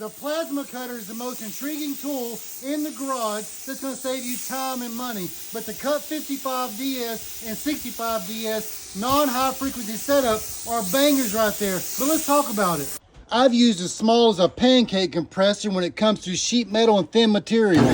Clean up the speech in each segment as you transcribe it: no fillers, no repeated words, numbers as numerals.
The plasma cutter is the most intriguing tool in the garage that's going to save you time and money. But the Cut 55DS and 65DS non-high frequency setup are bangers right there. But let's talk about it. I've used as small as a pancake compressor when it comes to sheet metal and thin material.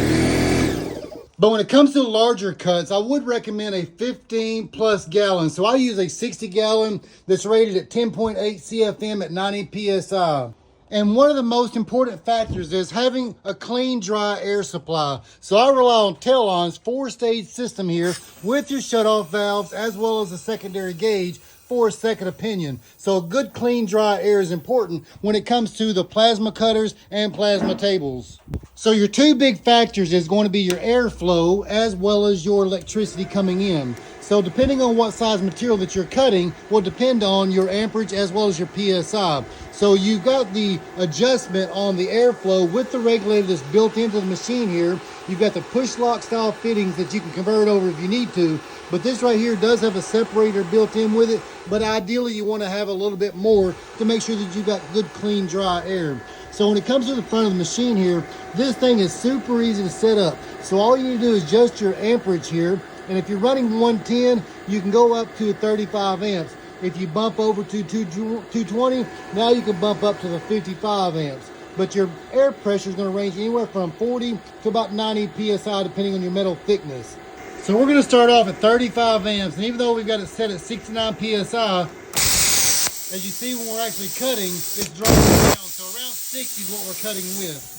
But when it comes to larger cuts, I would recommend a 15 plus gallon. So I use a 60 gallon that's rated at 10.8 CFM at 90 PSI. And one of the most important factors is having a clean, dry air supply. So I rely on Telon's 4-stage system here with your shutoff valves as well as a secondary gauge for a second opinion. So good, clean, dry air is important when it comes to the plasma cutters and plasma tables. So your two big factors is going to be your airflow as well as your electricity coming in. So depending on what size material that you're cutting will depend on your amperage as well as your PSI. So you've got the adjustment on the airflow with the regulator that's built into the machine here. You've got the push lock style fittings that you can convert over if you need to. But this right here does have a separator built in with it. But ideally you want to have a little bit more to make sure that you've got good, clean, dry air. So when it comes to the front of the machine here, this thing is super easy to set up. So all you need to do is adjust your amperage here. And if you're running 110, you can go up to 35 amps. If you bump over to 220, now you can bump up to the 55 amps. But your air pressure is going to range anywhere from 40 to about 90 PSI depending on your metal thickness. So we're going to start off at 35 amps. And even though we've got it set at 69 PSI, as you see when we're actually cutting, it's dropping down. So around 60 is what we're cutting with.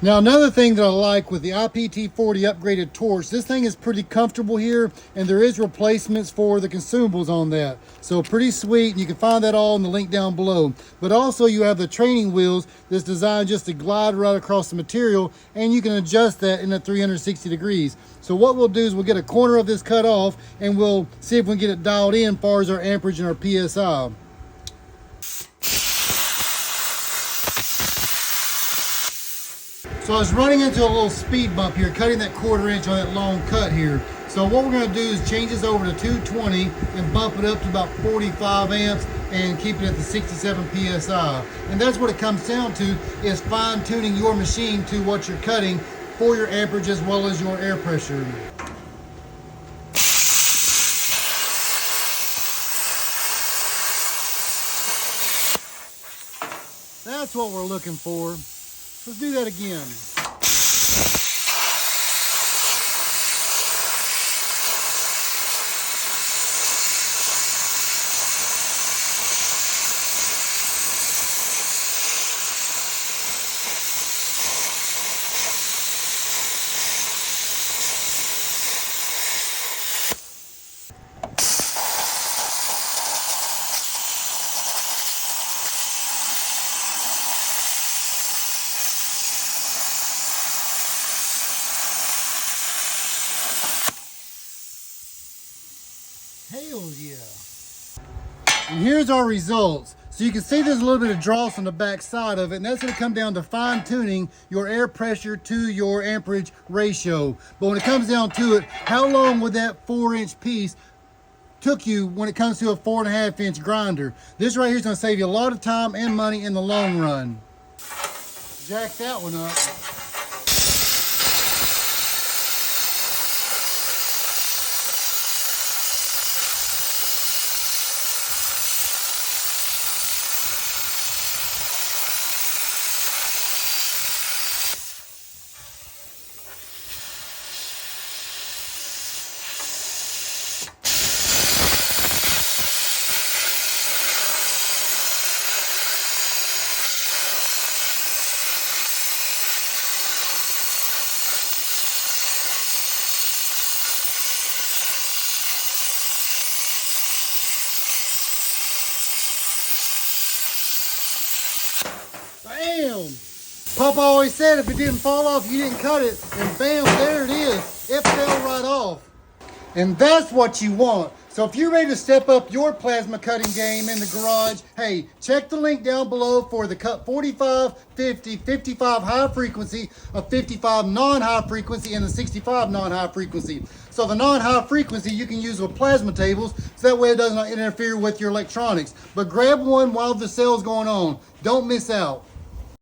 Now another thing that I like with the IPT40 upgraded torch, this thing is pretty comfortable here and there is replacements for the consumables on that. So pretty sweet, and you can find that all in the link down below. But also you have the training wheels that's designed just to glide right across the material, and you can adjust that in at 360 degrees. So what we'll do is we'll get a corner of this cut off and we'll see if we can get it dialed in as far as our amperage and our PSI. So I was running into a little speed bump here, cutting that 1/4 inch on that long cut here. So what we're going to do is change this over to 220 and bump it up to about 45 amps and keep it at the 67 PSI. And that's what it comes down to, is fine tuning your machine to what you're cutting for your amperage as well as your air pressure. That's what we're looking for. Let's do that again. Hell yeah. And here's our results. So you can see there's a little bit of dross on the back side of it, and that's going to come down to fine tuning your air pressure to your amperage ratio. But when it comes down to it, how long would that 4-inch piece took you when it comes to a 4.5-inch grinder? This right here is going to save you a lot of time and money in the long run. Jack that one up. Bam! Papa always said if it didn't fall off, you didn't cut it. And bam, there it is. It fell right off. And that's what you want. So if you're ready to step up your plasma cutting game in the garage, hey, check the link down below for the cut 45, 50, 55 high frequency, a 55 non-high frequency, and the 65 non-high frequency. So the non-high frequency you can use with plasma tables, so that way it does not interfere with your electronics. But grab one while the sale's going on. Don't miss out.